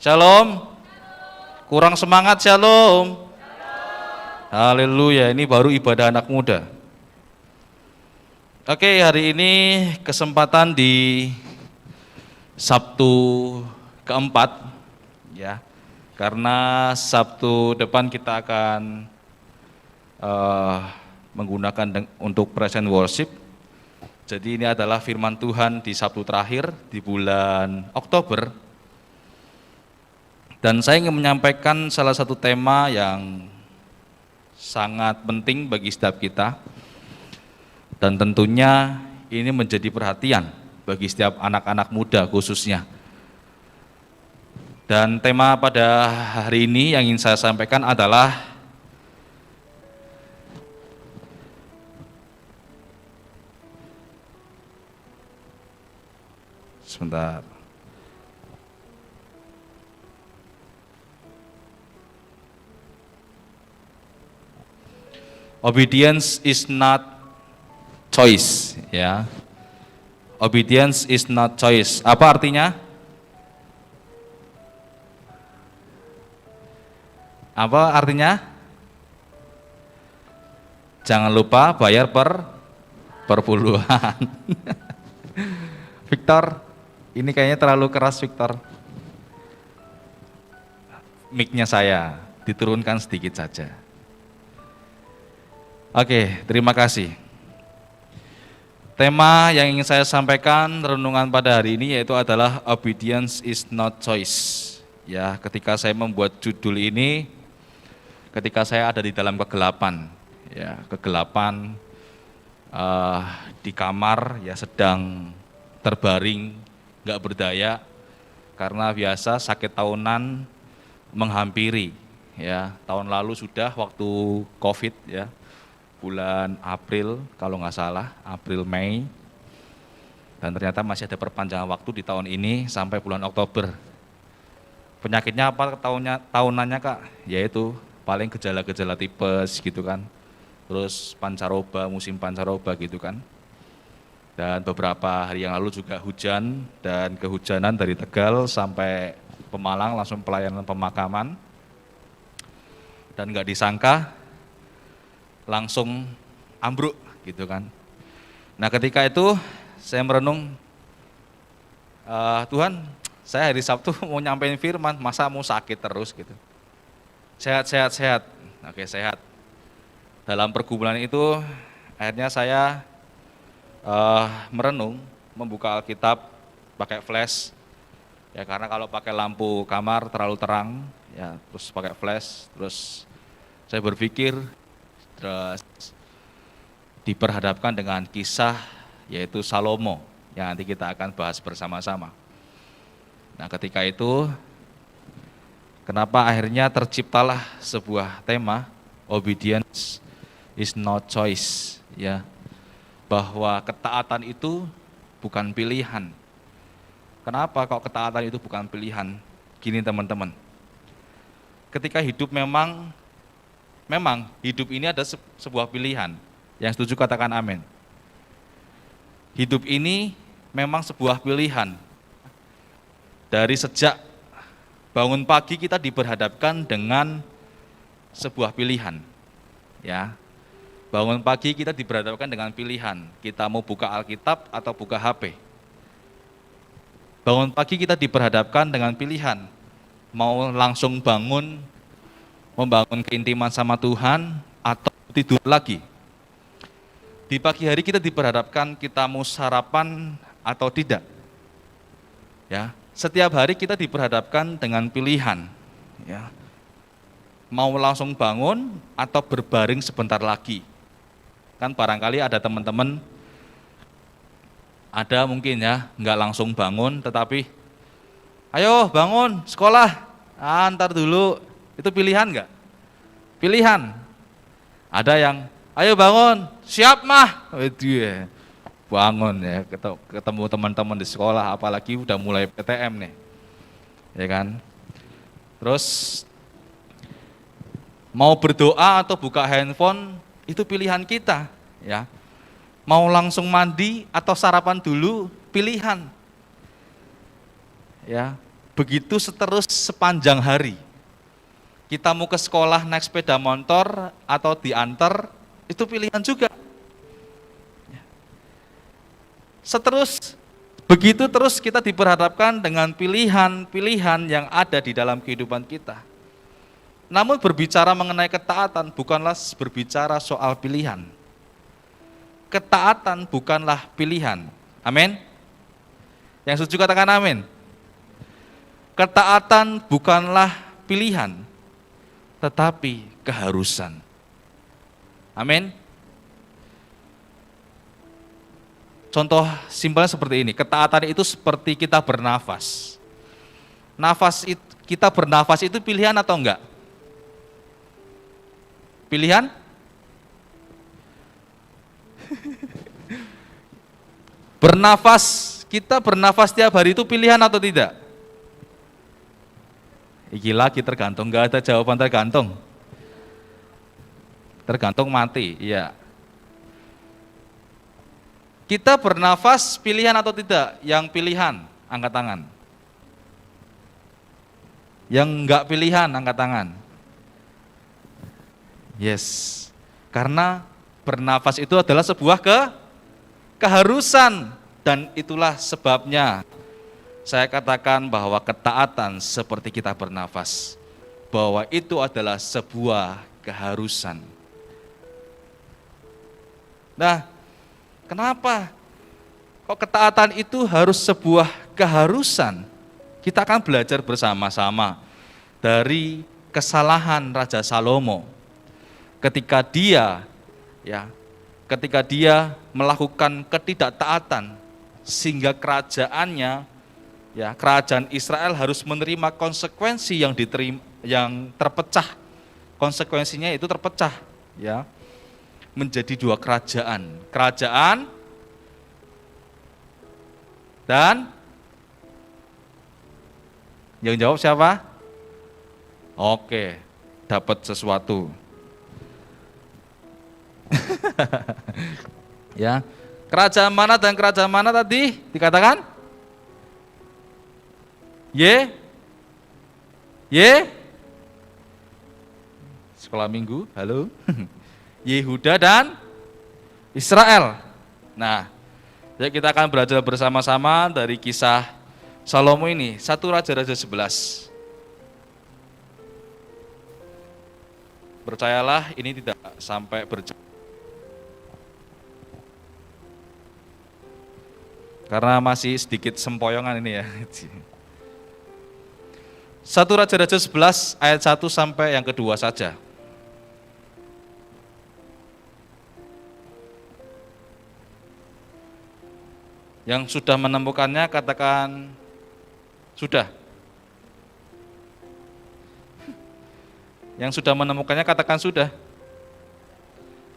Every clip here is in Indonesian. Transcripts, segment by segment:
Shalom. Kurang semangat shalom. Haleluya, ini baru ibadah anak muda. Oke, hari ini kesempatan di Sabtu keempat ya. Karena Sabtu depan kita akan menggunakan untuk present worship. Jadi ini adalah firman Tuhan di Sabtu terakhir di bulan Oktober. Dan saya ingin menyampaikan salah satu tema yang sangat penting bagi setiap kita. Dan tentunya ini menjadi perhatian bagi setiap anak-anak muda khususnya. Dan tema pada hari ini yang ingin saya sampaikan adalah sebentar. Obedience is not choice, ya. Obedience is not choice. Apa artinya? Apa artinya? Jangan lupa bayar per puluhan. Victor, ini kayaknya terlalu keras, Victor. Mic-nya saya diturunkan sedikit saja. Oke, terima kasih. Tema yang ingin saya sampaikan renungan pada hari ini yaitu adalah obedience is not choice. Ya, ketika saya membuat judul ini, ketika saya ada di dalam kegelapan, ya kegelapan di kamar, ya sedang terbaring, nggak berdaya, karena biasa sakit tahunan menghampiri. Ya, tahun lalu sudah waktu COVID ya. Bulan April kalau nggak salah, April Mei, dan ternyata masih ada perpanjangan waktu di tahun ini sampai bulan Oktober. Penyakitnya apa tahunannya Kak? Yaitu paling gejala-gejala tipes gitu kan, terus pancaroba, musim pancaroba gitu kan. Dan beberapa hari yang lalu juga hujan, dan kehujanan dari Tegal sampai Pemalang langsung pelayanan pemakaman, dan nggak disangka langsung ambruk gitu kan. Nah ketika itu saya merenung, Tuhan, saya hari Sabtu mau nyampein firman, masa mau sakit terus gitu. Sehat. Oke, sehat. Dalam pergumulan itu akhirnya saya merenung, membuka Alkitab pakai flash. Ya karena kalau pakai lampu kamar terlalu terang, ya terus pakai flash, terus saya berpikir, terus diperhadapkan dengan kisah yaitu Salomo yang nanti kita akan bahas bersama-sama. Nah ketika itu kenapa akhirnya terciptalah sebuah tema obedience is not choice, ya, bahwa ketaatan itu bukan pilihan. Kenapa kok ketaatan itu bukan pilihan? Gini teman-teman, ketika hidup memang hidup ini ada sebuah pilihan. Yang setuju katakan amin. Hidup ini memang sebuah pilihan. Dari sejak bangun pagi kita diperhadapkan dengan sebuah pilihan. Ya. Bangun pagi kita diperhadapkan dengan pilihan. Kita mau buka Alkitab atau buka HP. Bangun pagi kita diperhadapkan dengan pilihan. Mau langsung bangun membangun keintiman sama Tuhan atau tidur lagi. Di pagi hari kita diperhadapkan kita mau sarapan atau tidak. Ya, setiap hari kita diperhadapkan dengan pilihan. Ya, mau langsung bangun atau berbaring sebentar lagi. Kan barangkali ada teman-teman, ada mungkin ya nggak langsung bangun, tetapi ayo bangun sekolah, ntar dulu. Itu pilihan enggak? Pilihan. Ada yang, ayo bangun, siap mah. Waduh, bangun ya, ketemu teman-teman di sekolah, apalagi udah mulai PTM nih. Ya kan? Terus mau berdoa atau buka handphone, itu pilihan kita, ya. Mau langsung mandi atau sarapan dulu, pilihan. Ya. begitu sepanjang hari. Kita mau ke sekolah naik sepeda motor atau diantar, itu pilihan juga. Begitu terus kita diperhadapkan dengan pilihan-pilihan yang ada di dalam kehidupan kita. Namun berbicara mengenai ketaatan bukanlah berbicara soal pilihan. Ketaatan bukanlah pilihan. Amin. Yang setuju katakan amin. Ketaatan bukanlah pilihan, tetapi keharusan. Amin. Contoh simpelnya seperti ini, ketaatan itu seperti kita bernafas. Kita bernafas itu pilihan atau enggak? Pilihan? Kita bernafas tiap hari itu pilihan atau tidak? Iki lagi tergantung, enggak ada jawaban tergantung. Tergantung mati, iya. Kita bernafas pilihan atau tidak? Yang pilihan, angkat tangan. Yang enggak pilihan, angkat tangan. Yes, karena bernafas itu adalah sebuah keharusan. Dan itulah sebabnya saya katakan bahwa ketaatan seperti kita bernafas. Bahwa itu adalah sebuah keharusan. Nah, kenapa? Kok ketaatan itu harus sebuah keharusan? Kita akan belajar bersama-sama dari kesalahan Raja Salomo. Ketika dia melakukan ketidaktaatan sehingga kerajaan Israel harus menerima konsekuensi yang terpecah. Konsekuensinya itu terpecah, ya. Menjadi dua kerajaan dan yang jawab siapa? Oke, dapat sesuatu. Ya, kerajaan mana dan kerajaan mana tadi dikatakan? Sekolah minggu, halo. Yehuda dan Israel. Nah, ya kita akan belajar bersama-sama dari kisah Salomo ini, 1 Raja-Raja 11. Percayalah ini tidak sampai berjam. Karena masih sedikit sempoyongan ini ya. 1 Raja-Raja 11 ayat 1 sampai yang kedua saja. Yang sudah menemukannya katakan sudah. Yang sudah menemukannya katakan sudah.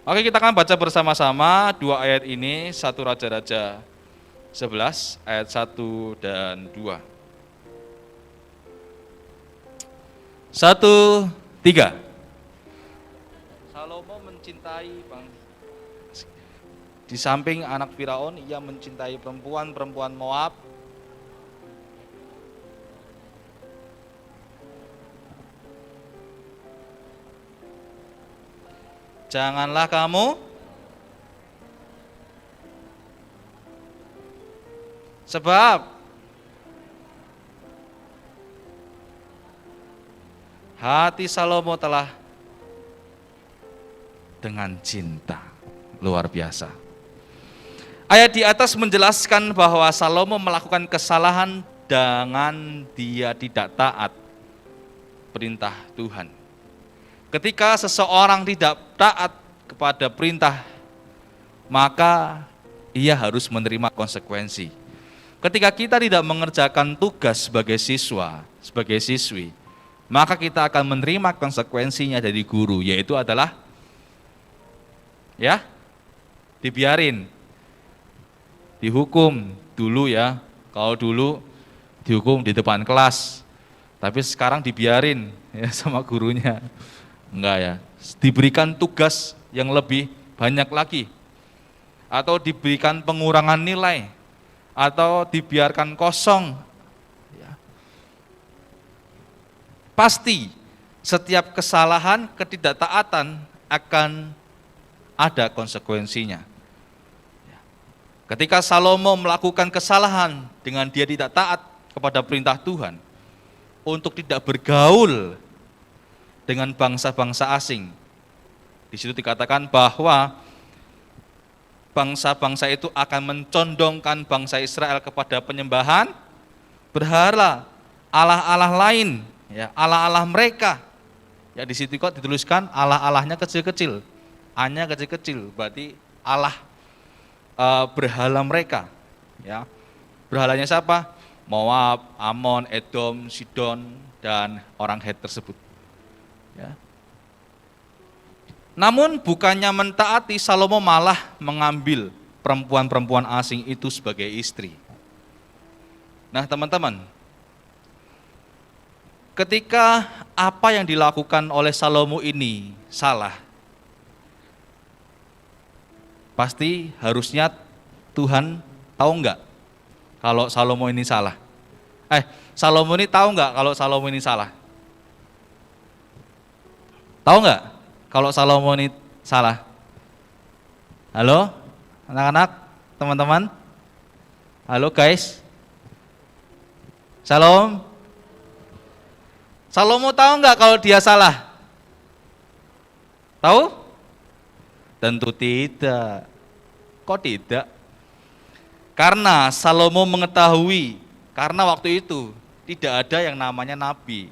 Oke, kita akan baca bersama-sama dua ayat ini, 1 Raja-Raja 11 ayat 1 dan 2. 1, 3. Salomo mencintai di samping anak Firaun, ia mencintai perempuan Moab. Janganlah kamu sebab hati Salomo telah dengan cinta. Luar biasa. Ayat di atas menjelaskan bahwa Salomo melakukan kesalahan dengan dia tidak taat perintah Tuhan. Ketika seseorang tidak taat kepada perintah, maka ia harus menerima konsekuensi. Ketika kita tidak mengerjakan tugas sebagai siswa, sebagai siswi, maka kita akan menerima konsekuensinya dari guru, yaitu adalah dibiarin, dihukum dulu ya. Kalau dulu dihukum di depan kelas, tapi sekarang dibiarin ya sama gurunya. Enggak ya, diberikan tugas yang lebih banyak lagi, atau diberikan pengurangan nilai, atau dibiarkan kosong. Pasti setiap kesalahan, ketidaktaatan akan ada konsekuensinya. Ketika Salomo melakukan kesalahan dengan dia tidak taat kepada perintah Tuhan untuk tidak bergaul dengan bangsa-bangsa asing. Di situ dikatakan bahwa bangsa-bangsa itu akan mencondongkan bangsa Israel kepada penyembahan berhala, Allah-Allah lain, ya, Allah-Allah mereka. Ya, di situ kok dituliskan Allah-Allahnya kecil-kecil, A-nya kecil-kecil, berarti Allah berhala mereka. Ya. Berhalanya siapa? Moab, Amon, Edom, Sidon, dan orang Het tersebut. Ya. Namun bukannya mentaati, Salomo malah mengambil perempuan-perempuan asing itu sebagai istri. Nah teman-teman, ketika apa yang dilakukan oleh Salomo ini salah, pasti harusnya Tuhan tahu enggak kalau Salomo ini salah? Salomo ini tahu enggak kalau Salomo ini salah? Tahu enggak kalau Salomo ini salah? Halo, anak-anak, teman-teman? Halo guys? Shalom? Salomo tahu enggak kalau dia salah? Tahu? Tentu tidak. Kok tidak? Karena Salomo mengetahui, karena waktu itu tidak ada yang namanya nabi.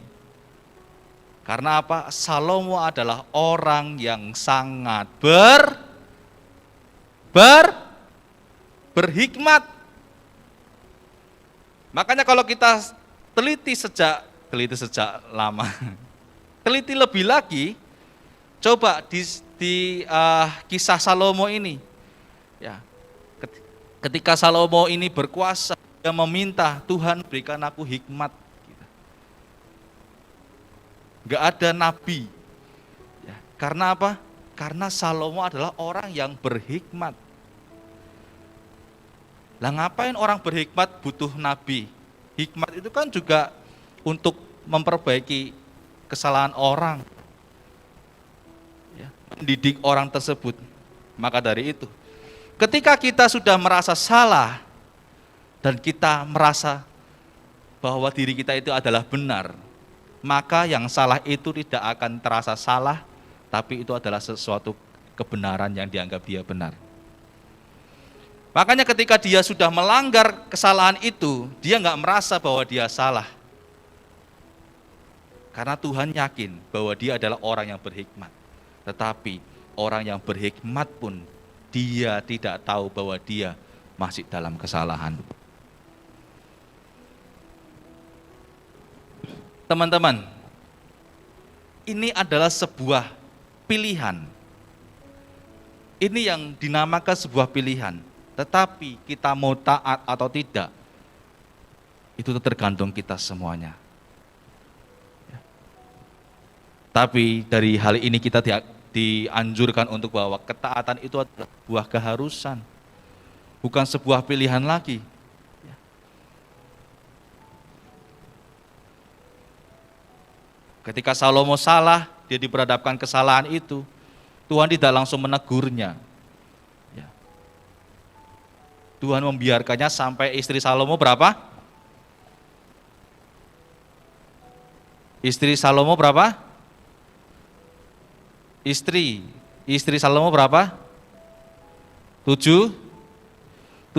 Karena apa? Salomo adalah orang yang sangat berhikmat. Makanya kalau kita teliti sejak lama, teliti lebih lagi, coba di kisah Salomo ini, ya, ketika Salomo ini berkuasa, dia meminta Tuhan berikan aku hikmat. Gak ada nabi. Ya, karena apa? Karena Salomo adalah orang yang berhikmat. Lah ngapain orang berhikmat butuh nabi? Hikmat itu kan juga untuk memperbaiki kesalahan orang, ya, mendidik orang tersebut. Maka dari itu, ketika kita sudah merasa salah dan kita merasa bahwa diri kita itu adalah benar, maka yang salah itu tidak akan terasa salah, tapi itu adalah sesuatu kebenaran yang dianggap dia benar. Makanya ketika dia sudah melanggar kesalahan itu, dia nggak merasa bahwa dia salah. Karena Tuhan yakin bahwa dia adalah orang yang berhikmat. Tetapi orang yang berhikmat pun dia tidak tahu bahwa dia masih dalam kesalahan. Teman-teman, ini adalah sebuah pilihan. Ini yang dinamakan sebuah pilihan. Tetapi kita mau taat atau tidak, itu tergantung kita semuanya. Tapi dari hal ini kita dianjurkan untuk bahwa ketaatan itu adalah sebuah keharusan, bukan sebuah pilihan lagi. Ketika Salomo salah, dia diperhadapkan kesalahan itu, Tuhan tidak langsung menegurnya. Ya. Tuhan membiarkannya sampai istri Salomo berapa? Istri Salomo berapa? Istri Salomo berapa? 700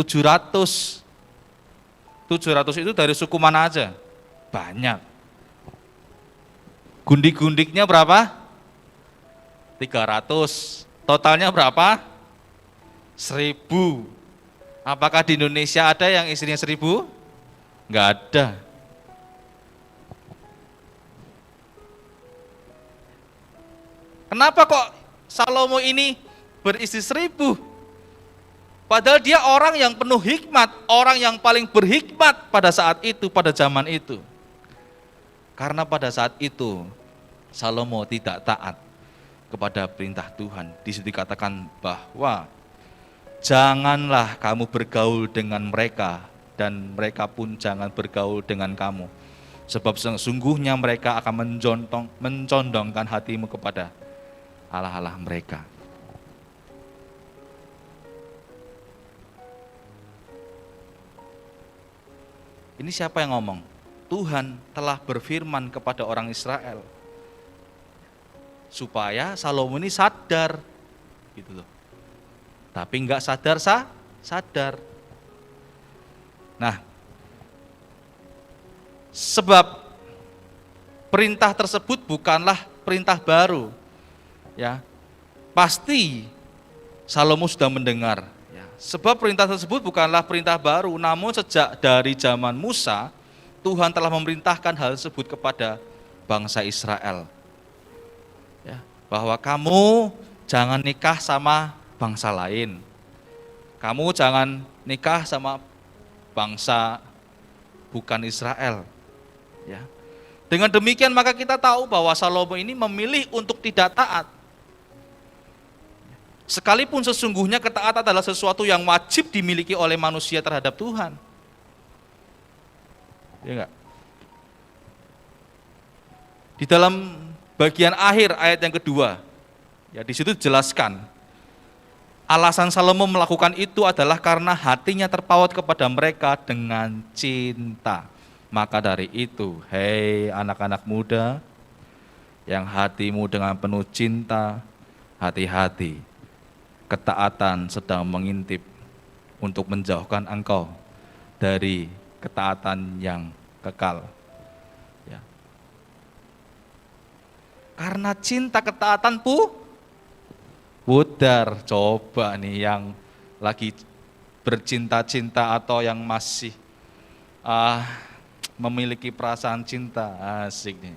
itu dari suku mana aja? Banyak. Gundik-gundiknya berapa? 300. Totalnya berapa? 1000. Apakah di Indonesia ada yang istrinya 1000? Enggak ada. Kenapa kok Salomo ini beristri 1000? Padahal dia orang yang penuh hikmat, orang yang paling berhikmat pada saat itu, pada zaman itu. Karena pada saat itu Salomo tidak taat kepada perintah Tuhan. Di situ dikatakan bahwa janganlah kamu bergaul dengan mereka dan mereka pun jangan bergaul dengan kamu. Sebab sesungguhnya mereka akan mencondongkan hatimu kepada Allah-Allah mereka. Ini siapa yang ngomong? Tuhan telah berfirman kepada orang Israel supaya Salomo ini sadar, gitu loh. Tapi enggak sadar. Nah, sebab perintah tersebut bukanlah perintah baru, ya. Pasti Salomo sudah mendengar. Ya. Sebab perintah tersebut bukanlah perintah baru, namun sejak dari zaman Musa, Tuhan telah memerintahkan hal tersebut kepada bangsa Israel. Ya, bahwa kamu jangan nikah sama bangsa lain. Kamu jangan nikah sama bangsa bukan Israel. Ya. Dengan demikian maka kita tahu bahwa Salomo ini memilih untuk tidak taat. Sekalipun sesungguhnya ketaatan adalah sesuatu yang wajib dimiliki oleh manusia terhadap Tuhan. Ya enggak? Di dalam bagian akhir ayat yang kedua, ya di situ dijelaskan alasan Salomo melakukan itu adalah karena hatinya terpaut kepada mereka dengan cinta. Maka dari itu, hei anak-anak muda yang hatimu dengan penuh cinta, hati-hati. Ketaatan sedang mengintip untuk menjauhkan engkau dari ketaatan yang kekal. Ya. Karena cinta ketaatan pudar. Coba nih yang lagi bercinta-cinta atau yang masih memiliki perasaan cinta, asik nih.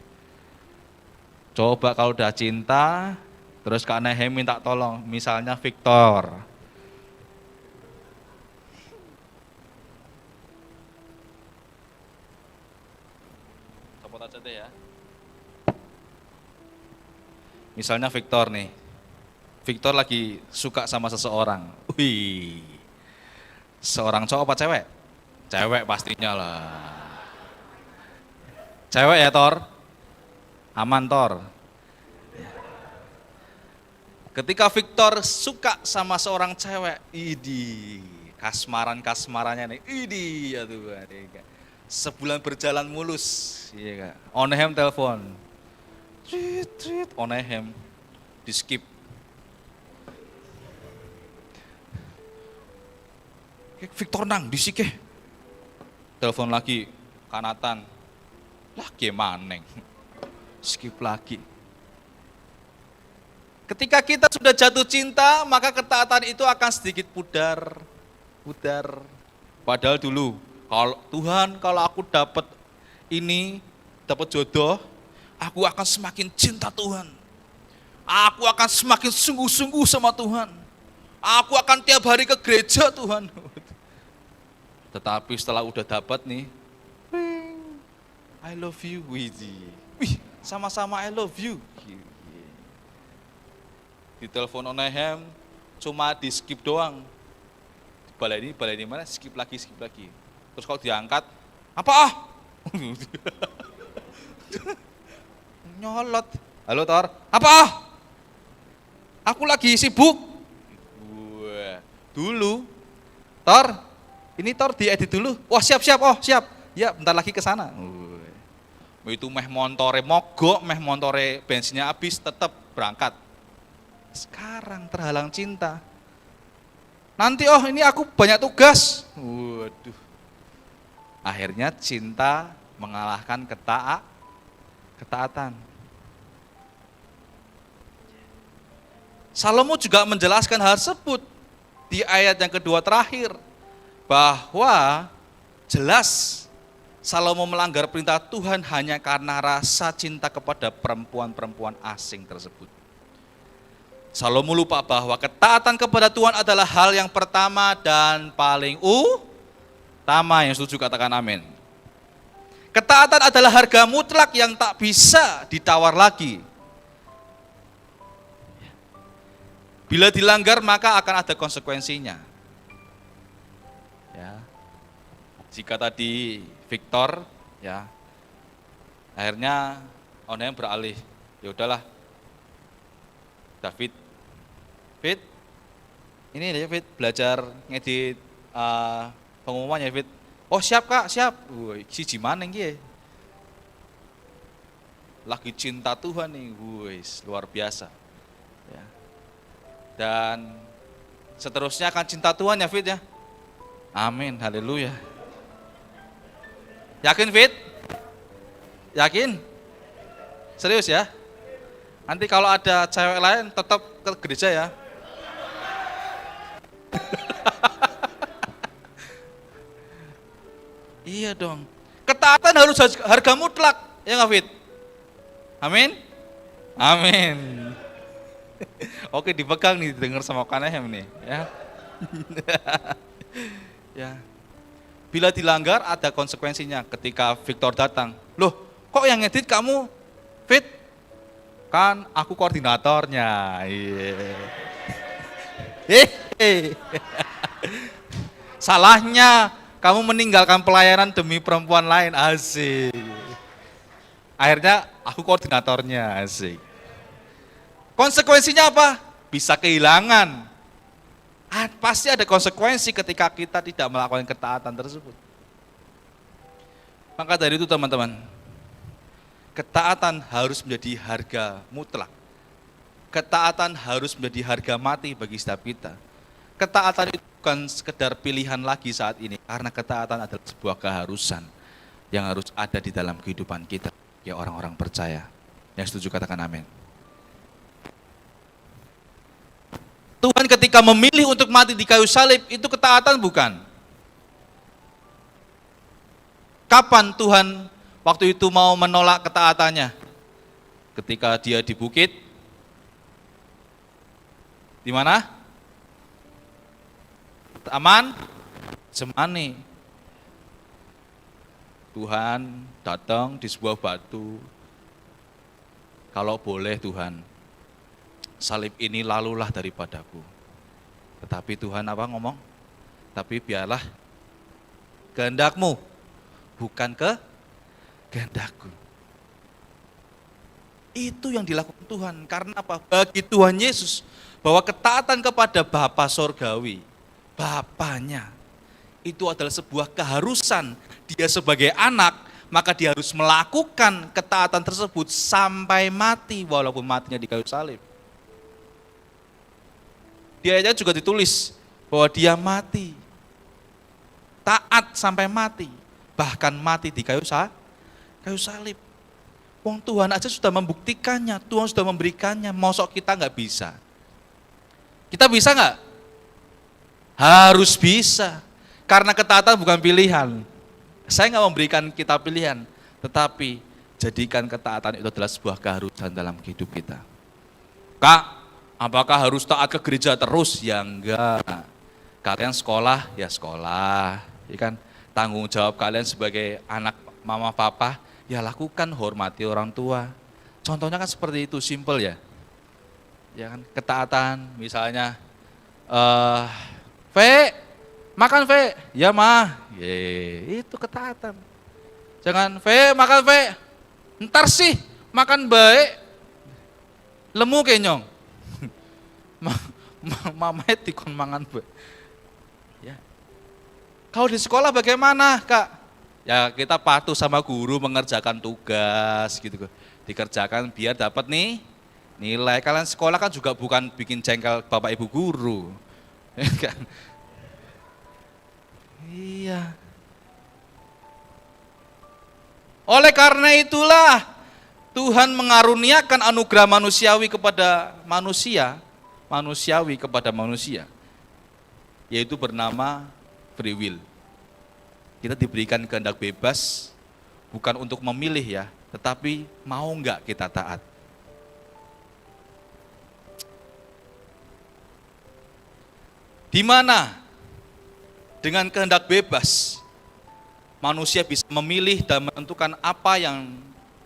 Coba kalau udah cinta, terus Kak Nehem minta tolong, misalnya Victor. Copot aja deh ya. Misalnya Victor nih, Victor lagi suka sama seseorang. Wih, seorang cowok apa cewek? Cewek pastinya lah. Cewek ya Tor? Aman Tor? Ketika Victor suka sama seorang cewek, idi, kasmarannya nih, idi, aduh, sebulan berjalan mulus, iya kak. Onehem telepon, Onehem, di skip. Victor nang, disike. Telepon lagi, Kanatan, lah gimana, skip lagi. Ketika kita sudah jatuh cinta, maka ketaatan itu akan sedikit pudar. Padahal dulu, kalau aku dapat ini, dapat jodoh, aku akan semakin cinta Tuhan. Aku akan semakin sungguh-sungguh sama Tuhan. Aku akan tiap hari ke gereja Tuhan. Tetapi setelah udah dapat nih, I love you, wih, sama-sama I love you. Di telepon Onehem cuma di skip doang. Balai ini mana? Skip lagi. Terus kalau diangkat, apa nyolot. Halo Tor, apa aku lagi sibuk. Wah, dulu Tor, ini Tor diedit dulu. Wah siap, oh siap. Ya bentar lagi ke sana. Itu meh montore mogok, meh montore bensinnya habis, tetap berangkat. Sekarang terhalang cinta. Nanti ini aku banyak tugas. Waduh. Akhirnya cinta mengalahkan ketaatan. Salomo juga menjelaskan hal tersebut di ayat yang kedua terakhir. Bahwa jelas Salomo melanggar perintah Tuhan hanya karena rasa cinta kepada perempuan-perempuan asing tersebut. Salomo lupa bahwa ketaatan kepada Tuhan adalah hal yang pertama dan paling utama. Yang setuju katakan amin. Ketaatan adalah harga mutlak yang tak bisa ditawar lagi. Bila dilanggar maka akan ada konsekuensinya. Ya. Jika tadi Victor ya Akhirnya Onem beralih, ya udahlah, David, Fit, ini ya Fit, belajar ngedit pengumumannya Fit. Oh siap kak, siap. Woi, siji maneng ki. Lagi cinta Tuhan nih, wis luar biasa. Ya. Dan seterusnya akan cinta Tuhan ya Fit ya. Amin, haleluya. Yakin Fit? Yakin? Serius ya? Nanti kalau ada cewek lain tetap ke gereja ya. Iya dong. Ketaatan harus harga mutlak, ya nggak Fit? Amin? Amin. Oke, dipegang nih, dengar sama Kanehem nih, ya. Ya. Bila dilanggar ada konsekuensinya ketika Victor datang. Loh, kok yang ngedit kamu, Fit? Kan aku koordinatornya. Iya. Salahnya kamu meninggalkan pelayanan demi perempuan lain, asik. Akhirnya aku koordinatornya, asik. Konsekuensinya apa? Bisa kehilangan. Pasti ada konsekuensi ketika kita tidak melakukan ketaatan tersebut. Maka dari itu teman-teman, ketaatan harus menjadi harga mutlak. Ketaatan harus menjadi harga mati bagi setiap kita. Ketaatan itu bukan sekedar pilihan lagi saat ini, karena ketaatan adalah sebuah keharusan yang harus ada di dalam kehidupan kita, ya orang-orang percaya. Yang setuju katakan amin. Tuhan ketika memilih untuk mati di kayu salib, itu ketaatan bukan? Kapan Tuhan waktu itu mau menolak ketaatannya? Ketika dia di bukit, di mana? Taman Semani. Tuhan datang di sebuah batu. Kalau boleh Tuhan, salib ini lalulah daripadaku. Tetapi Tuhan apa ngomong? Tapi biarlah kehendakmu, bukan kehendakku. Itu yang dilakukan Tuhan. Karena apa? Bagi Tuhan Yesus, bahwa ketaatan kepada Bapa Sorgawi, Bapaknya, itu adalah sebuah keharusan. Dia sebagai anak, maka dia harus melakukan ketaatan tersebut sampai mati, walaupun matinya di kayu salib. Di ayatnya juga ditulis bahwa dia mati, taat sampai mati, bahkan mati di kayu salib. Wong Tuhan aja sudah membuktikannya, Tuhan sudah memberikannya, mosok kita nggak bisa? Kita bisa nggak? Harus bisa, karena ketaatan bukan pilihan. Saya nggak memberikan kita pilihan, tetapi jadikan ketaatan itu adalah sebuah keharusan dalam hidup kita. Kak, apakah harus taat ke gereja terus? Ya enggak. Kalian sekolah, ya sekolah. Ya kan? Tanggung jawab kalian sebagai anak mama papa, ya lakukan, hormati orang tua. Contohnya kan seperti itu, simple ya. Ya kan? Ketaatan, misalnya, Ve, makan Ve, ya mah. Itu ketaatan. Jangan Ve, makan Ve. Ntar sih, makan baik. Lemu kenyong. Mamet dikon mangan baik. Ya. Kalau di sekolah bagaimana, Kak? Ya kita patuh sama guru, mengerjakan tugas gitu. Dikerjakan biar dapat nih nilai. Kalian sekolah kan juga bukan bikin jengkel Bapak Ibu guru. Kan? Iya. Oleh karena itulah Tuhan mengaruniakan anugerah manusiawi kepada manusia, yaitu bernama free will. Kita diberikan kehendak bebas, bukan untuk memilih ya, tetapi mau enggak kita taat. Di mana dengan kehendak bebas, manusia bisa memilih dan menentukan apa yang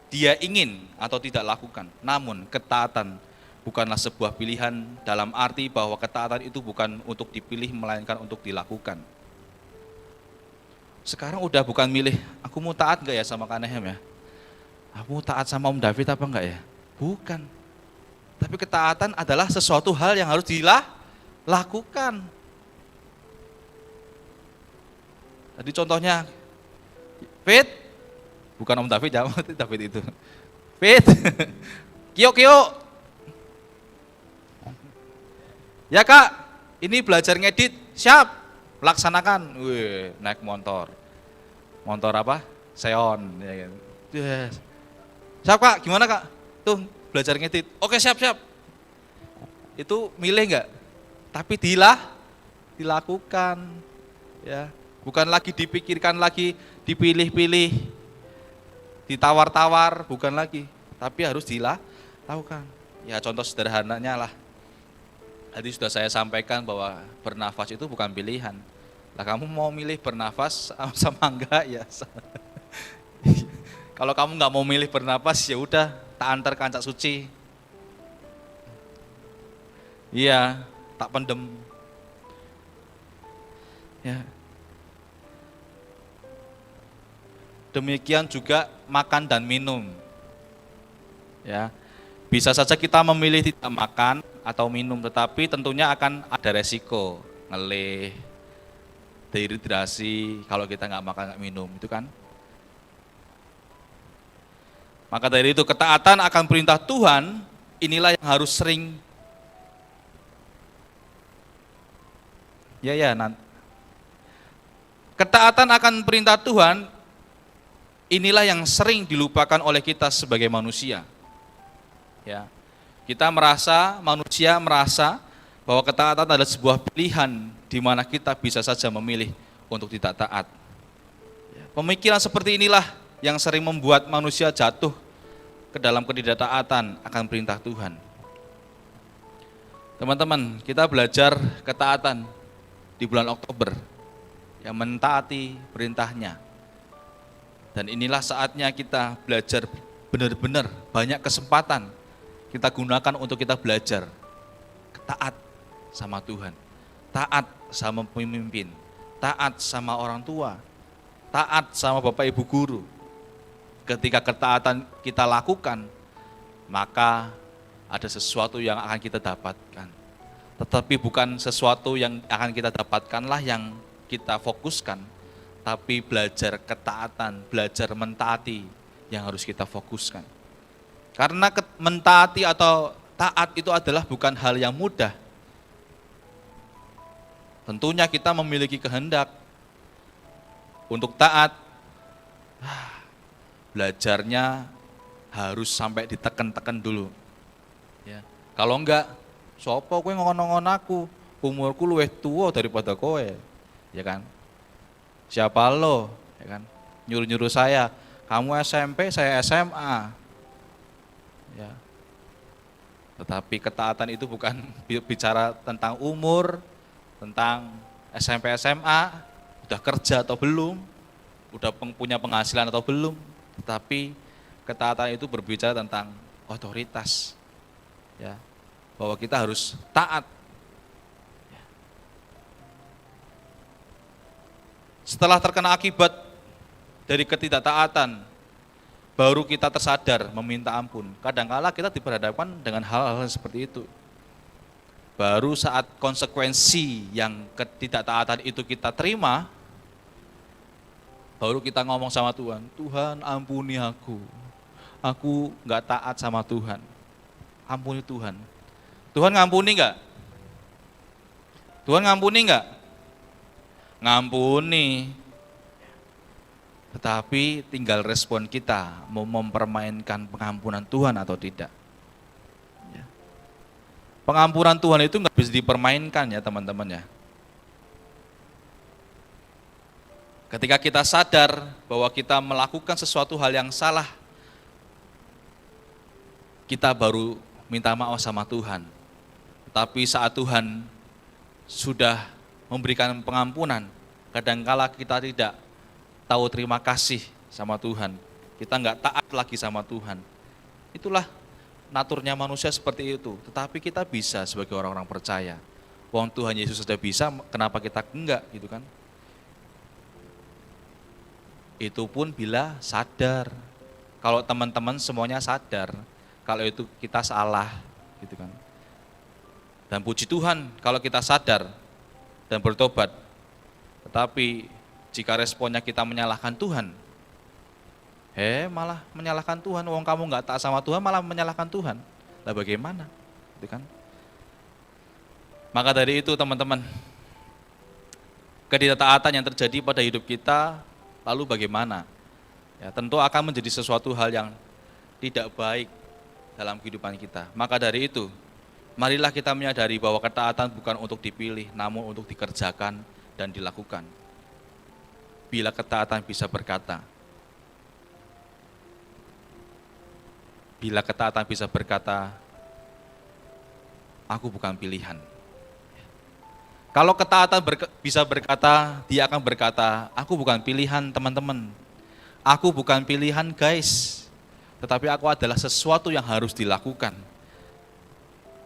dia ingin atau tidak lakukan. Namun ketaatan bukanlah sebuah pilihan dalam arti bahwa ketaatan itu bukan untuk dipilih melainkan untuk dilakukan. Sekarang udah bukan milih, aku mau taat enggak ya sama Kanehem ya? Kamu taat sama Om David apa enggak ya? Bukan. Tapi ketaatan adalah sesuatu hal yang harus dilakukan. Tadi contohnya, Fit, bukan Om David ya, David itu. Fit, Kio, ya Kak, ini belajar ngedit, siap, laksanakan. Wih, naik motor. Motor apa? Xeon. Ya, gitu. Yes. Siap Kak, gimana Kak? Tuh, belajar ngedit. Oke, siap. Itu milih enggak? Tapi dilakukan. Ya, bukan lagi dipikirkan lagi, dipilih-pilih, ditawar-tawar, bukan lagi. Tapi harus dilakukan. Ya, contoh sederhananya lah. Tadi sudah saya sampaikan bahwa bernafas itu bukan pilihan. Lah kamu mau milih bernafas sama enggak ya? Kalau kamu nggak mau milih bernafas ya udah tak antar kancak suci. Iya, tak pendem. Ya. Demikian juga makan dan minum. Ya. Bisa saja kita memilih tidak makan atau minum, tetapi tentunya akan ada resiko, ngelih, dehidrasi kalau kita nggak makan nggak minum, itu kan. Maka dari itu ketaatan akan perintah Tuhan, inilah yang harus sering. Ketaatan akan perintah Tuhan, inilah yang sering dilupakan oleh kita sebagai manusia. Ya, manusia merasa bahwa ketaatan adalah sebuah pilihan di mana kita bisa saja memilih untuk tidak taat. Pemikiran seperti inilah yang sering membuat manusia jatuh ke dalam ketidaktaatan akan perintah Tuhan. Teman-teman, kita belajar ketaatan di bulan Oktober, yang mentaati perintahnya. Dan inilah saatnya kita belajar benar-benar banyak kesempatan kita gunakan untuk kita belajar taat sama Tuhan, taat sama pemimpin, taat sama orang tua, taat sama Bapak Ibu guru. Ketika ketaatan kita lakukan, maka ada sesuatu yang akan kita dapatkan. Tetapi bukan sesuatu yang akan kita dapatkanlah yang kita fokuskan, tapi belajar ketaatan, belajar mentaati yang harus kita fokuskan. Karena mentaati atau taat itu adalah bukan hal yang mudah. Tentunya kita memiliki kehendak untuk taat. Belajarnya harus sampai diteken-teken dulu. Ya. Kalau enggak, sopo kowe ngon-ngon aku, umurku luwih tua daripada kowe. Ya kan? Siapa lo? Ya kan? Nyuruh-nyuruh saya, kamu SMP, saya SMA. Ya. Tetapi ketaatan itu bukan bicara tentang umur, tentang SMP SMA, udah kerja atau belum, udah punya penghasilan atau belum. Tetapi ketaatan itu berbicara tentang otoritas. Ya. Bahwa kita harus taat. Ya. Setelah terkena akibat dari ketidaktaatan, baru kita tersadar meminta ampun. Kadang-kala kita diperhadapkan dengan hal-hal seperti itu. Baru saat konsekuensi yang ketidaktaatan itu kita terima, baru kita ngomong sama Tuhan, Tuhan ampuni aku nggak taat sama Tuhan. Ampuni Tuhan. Tuhan ngampuni nggak? Tuhan ngampuni nggak? Ngampuni. Tetapi tinggal respon kita mau mempermainkan pengampunan Tuhan atau tidak. Ya. Pengampunan Tuhan itu nggak bisa dipermainkan ya teman-teman ya. Ketika kita sadar bahwa kita melakukan sesuatu hal yang salah, kita baru minta maaf sama Tuhan. Tapi saat Tuhan sudah memberikan pengampunan, kadangkala kita tidak tahu terima kasih sama Tuhan. Kita nggak taat lagi sama Tuhan. Itulah naturnya manusia seperti itu. Tetapi kita bisa sebagai orang-orang percaya. Wong Tuhan Yesus sudah bisa, kenapa kita enggak gitu kan? Itu pun bila sadar. kalau teman-teman semuanya sadar kalau itu kita salah, gitu kan. Dan puji Tuhan kalau kita sadar dan bertobat. Tetapi jika responnya kita menyalahkan Tuhan, malah menyalahkan Tuhan, wong kamu nggak taat sama Tuhan malah menyalahkan Tuhan. Lah bagaimana? Gitu kan? Maka dari itu teman-teman, ketidaktaatan yang terjadi pada hidup kita lalu bagaimana? Ya, tentu akan menjadi sesuatu hal yang tidak baik dalam kehidupan kita. Maka dari itu, marilah kita menyadari bahwa ketaatan bukan untuk dipilih, namun untuk dikerjakan dan dilakukan. Bila ketaatan bisa berkata, aku bukan pilihan. Kalau ketaatan bisa berkata, dia akan berkata, aku bukan pilihan teman-teman, aku bukan pilihan guys, tetapi aku adalah sesuatu yang harus dilakukan,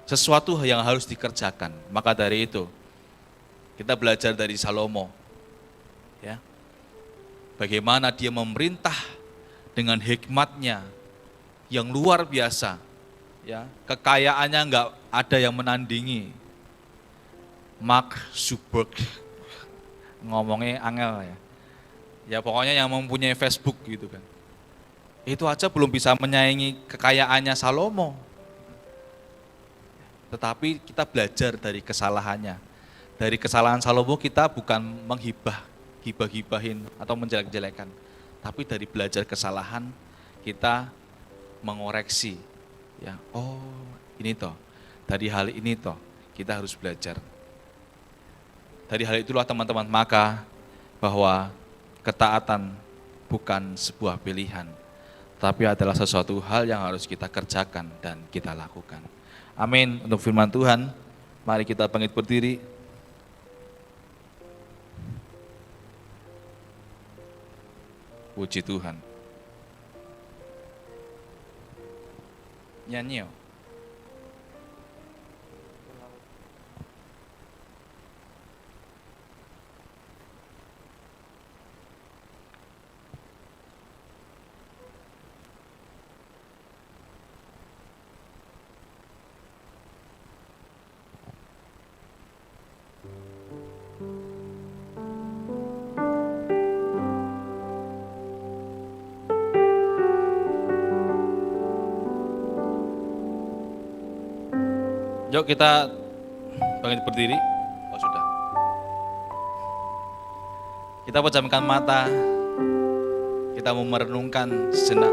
sesuatu yang harus dikerjakan. Maka dari itu, kita belajar dari Salomo, ya, bagaimana dia memerintah dengan hikmatnya yang luar biasa, ya, kekayaannya nggak ada yang menandingi. Mark Zuckerberg, ngomongnya angel ya, ya pokoknya yang mempunyai Facebook gitu kan, itu aja belum bisa menyaingi kekayaannya Salomo. Tetapi kita belajar dari kesalahannya. Dari kesalahan Salomo kita bukan hibah-hibahin atau menjelek-jelekan. Tapi dari belajar kesalahan kita mengoreksi. Ya, oh ini toh, dari hal ini toh kita harus belajar. Dari hal itulah teman-teman, maka bahwa ketaatan bukan sebuah pilihan, tapi adalah sesuatu hal yang harus kita kerjakan dan kita lakukan. Amin. Untuk firman Tuhan, mari kita bangkit berdiri. Puji Tuhan. Nyanyi yuk. Yuk kita bangkit berdiri. Oh sudah. Kita pejamkan mata. Kita mau merenungkan sejenak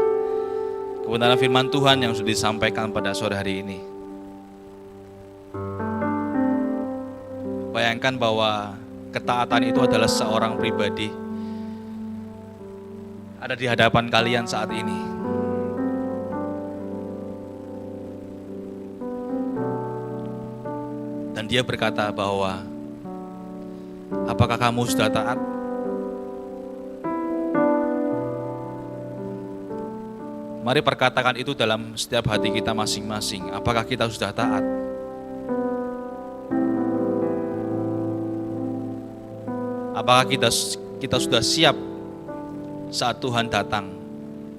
kebenaran firman Tuhan yang sudah disampaikan pada sore hari ini. Bayangkan bahwa ketaatan itu adalah seorang pribadi ada di hadapan kalian saat ini. Dan dia berkata bahwa, apakah kamu sudah taat? Mari perkatakan itu dalam setiap hati kita masing-masing. Apakah kita sudah taat? Apakah kita sudah siap saat Tuhan datang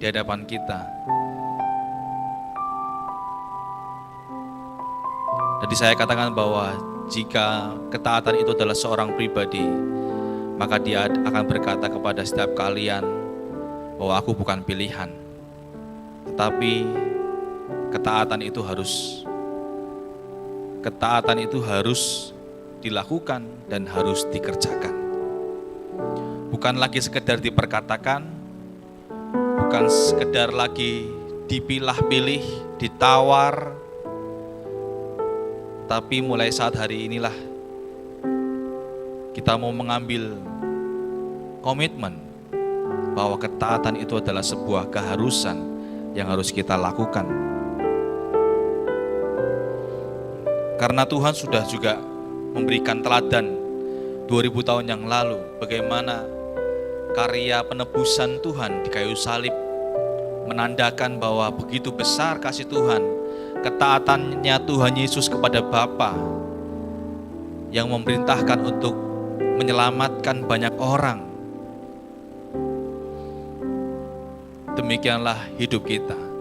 di hadapan kita? Jadi saya katakan bahwa jika ketaatan itu adalah seorang pribadi, maka dia akan berkata kepada setiap kalian bahwa aku bukan pilihan. Tetapi ketaatan itu harus dilakukan dan harus dikerjakan. Bukan lagi sekedar diperkatakan, bukan sekedar lagi dipilah-pilih, ditawar, tapi mulai saat hari inilah kita mau mengambil komitmen bahwa ketaatan itu adalah sebuah keharusan yang harus kita lakukan. Karena Tuhan sudah juga memberikan teladan 2000 tahun yang lalu bagaimana karya penebusan Tuhan di kayu salib menandakan bahwa begitu besar kasih Tuhan, ketaatannya Tuhan Yesus kepada Bapa yang memerintahkan untuk menyelamatkan banyak orang. demikianlah hidup kita.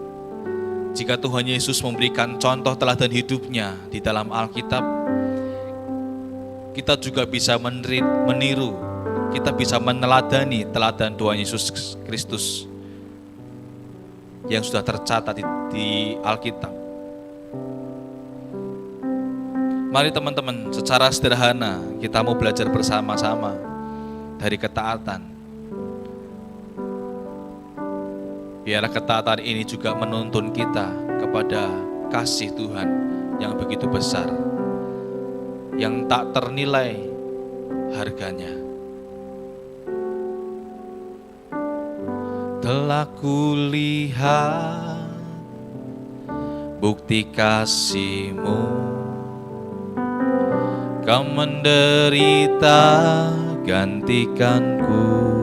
Jika Tuhan Yesus memberikan contoh teladan hidupnya di dalam Alkitab, kita juga bisa meniru, kita bisa meneladani teladan Tuhan Yesus Kristus yang sudah tercatat di Alkitab. Mari teman-teman, secara sederhana kita mau belajar bersama-sama dari ketaatan. Biarlah ketaatan ini juga menuntun kita kepada kasih Tuhan yang begitu besar, yang tak ternilai harganya. Telah kulihat bukti kasih-Mu, Kau menderita gantikanku.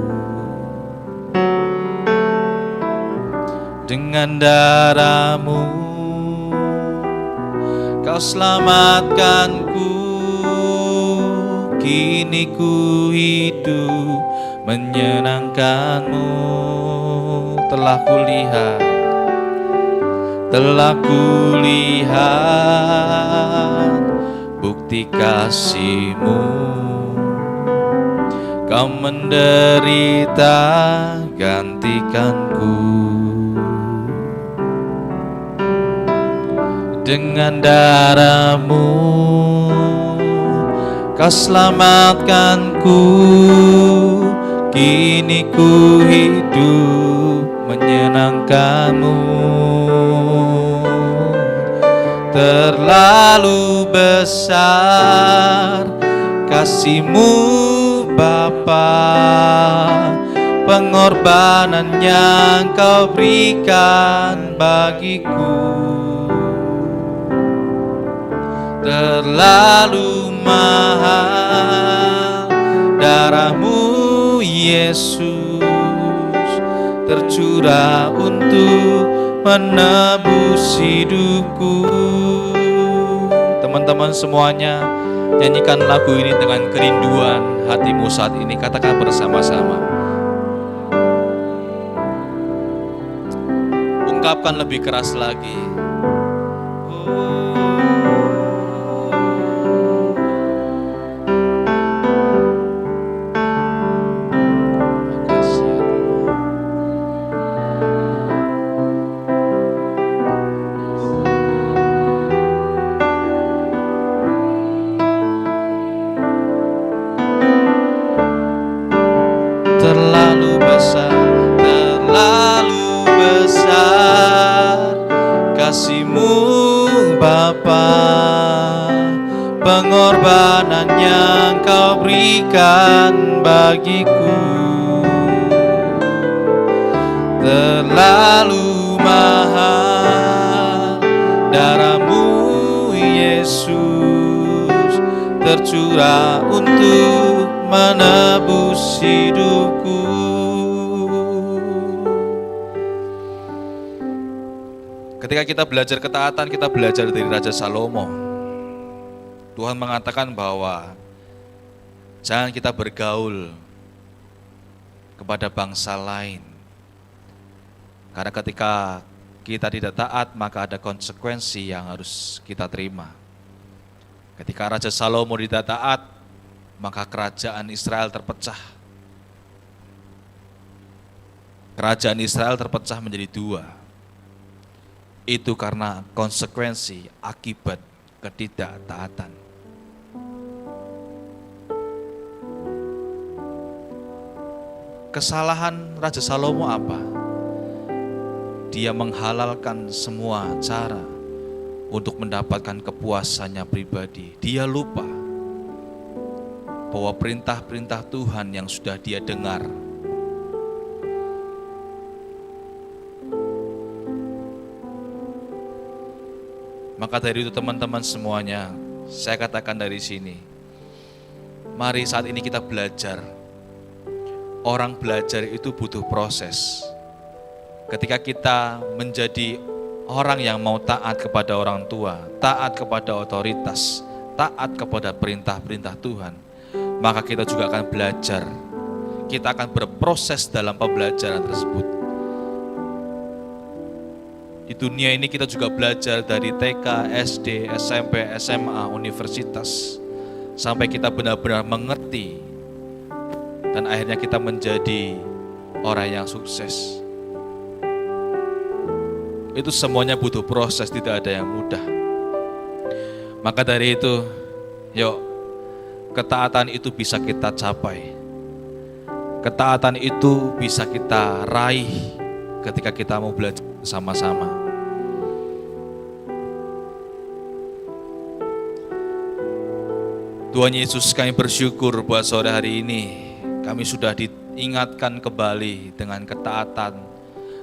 Dengan darah-Mu Kau selamatkanku, kini ku hidup menyenangkan-Mu. Telah kulihat bukti kasih-Mu, Kau menderita gantikanku. Dengan darah-Mu Kau selamatkanku, kini ku hidup menyenangkan-Mu. Terlalu besar kasih-Mu Bapa, pengorbanan yang Kau berikan bagiku. Terlalu mahal darah-Mu Yesus, tercurah untuk menebus hidupku. Teman-teman semuanya, nyanyikan lagu ini dengan kerinduan hatimu saat ini. Katakan bersama-sama. Ungkapkan lebih keras lagi. Kasih-Mu Bapa, pengorbanan yang Kau berikan bagiku. Terlalu mahal darah-Mu Yesus, tercurah untuk menebus hidupku. Ketika kita belajar ketaatan, kita belajar dari Raja Salomo. Tuhan mengatakan bahwa jangan kita bergaul kepada bangsa lain. Karena ketika kita tidak taat, maka ada konsekuensi yang harus kita terima. Ketika Raja Salomo tidak taat, maka kerajaan Israel terpecah. Kerajaan Israel terpecah menjadi dua. Itu karena konsekuensi akibat ketidaktaatan. Kesalahan Raja Salomo apa? Dia menghalalkan semua cara untuk mendapatkan kepuasannya pribadi. Dia lupa bahwa perintah-perintah Tuhan yang sudah dia dengar Maka dari itu teman-teman semuanya, saya katakan dari sini, mari saat ini kita belajar. Orang belajar itu butuh proses. Ketika kita menjadi orang yang mau taat kepada orang tua, taat kepada otoritas, taat kepada perintah-perintah Tuhan, maka kita juga akan belajar. Kita akan berproses dalam pembelajaran tersebut. Di dunia ini kita juga belajar dari TK, SD, SMP, SMA, universitas, sampai kita benar-benar mengerti dan akhirnya kita menjadi orang yang sukses. Itu semuanya butuh proses, tidak ada yang mudah. Maka dari itu, yuk, ketaatan itu bisa kita capai. Ketaatan itu bisa kita raih ketika kita mau belajar sama-sama. Tuhan Yesus, kami bersyukur buat sore hari ini. Kami sudah diingatkan kembali dengan ketaatan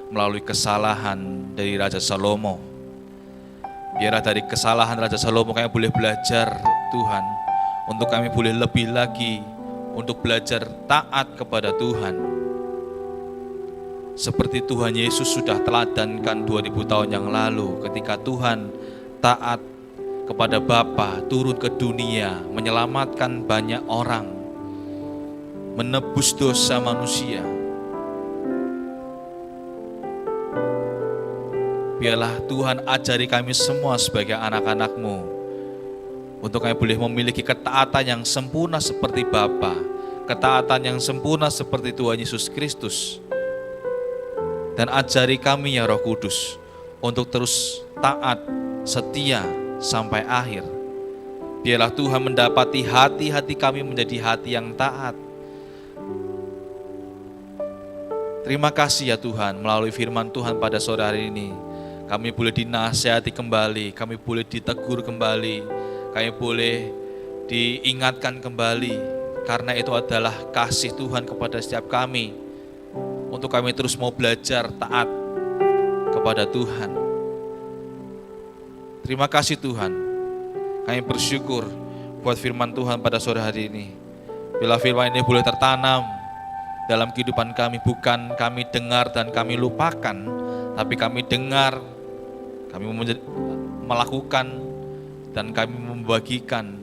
melalui kesalahan dari Raja Salomo. Biarlah dari kesalahan Raja Salomo kami boleh belajar, Tuhan, untuk kami boleh lebih lagi untuk belajar taat kepada Tuhan. Seperti Tuhan Yesus sudah teladankan 2000 tahun yang lalu ketika Tuhan taat kepada Bapa, turun ke dunia, menyelamatkan banyak orang, menebus dosa manusia. Biarlah Tuhan ajari kami semua sebagai anak-anak-Mu, untuk kami boleh memiliki ketaatan yang sempurna seperti Bapa, ketaatan yang sempurna seperti Tuhan Yesus Kristus. Dan ajari kami ya Roh Kudus, untuk terus taat, setia sampai akhir. Biarlah Tuhan mendapati hati-hati kami menjadi hati yang taat. Terima kasih ya Tuhan, melalui firman Tuhan pada sore hari ini, kami boleh dinasihati kembali, kami boleh ditegur kembali, kami boleh diingatkan kembali, karena itu adalah kasih Tuhan kepada setiap kami, untuk kami terus mau belajar taat kepada Tuhan. Terima kasih Tuhan, kami bersyukur buat firman Tuhan pada sore hari ini. Bila firman ini boleh tertanam dalam kehidupan kami, bukan kami dengar dan kami lupakan, tapi kami dengar, kami melakukan, dan kami membagikan.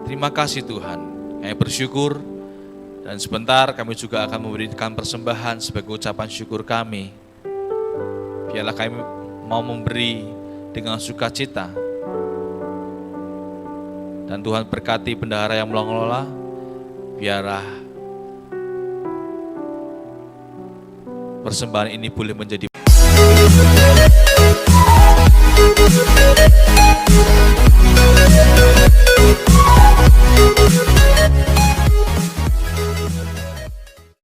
Terima kasih Tuhan, kami bersyukur, dan sebentar kami juga akan memberikan persembahan sebagai ucapan syukur kami. Biarlah kami mau memberi dengan sukacita, dan Tuhan berkati bendahara yang mengelola. Biarlah persembahan ini boleh menjadi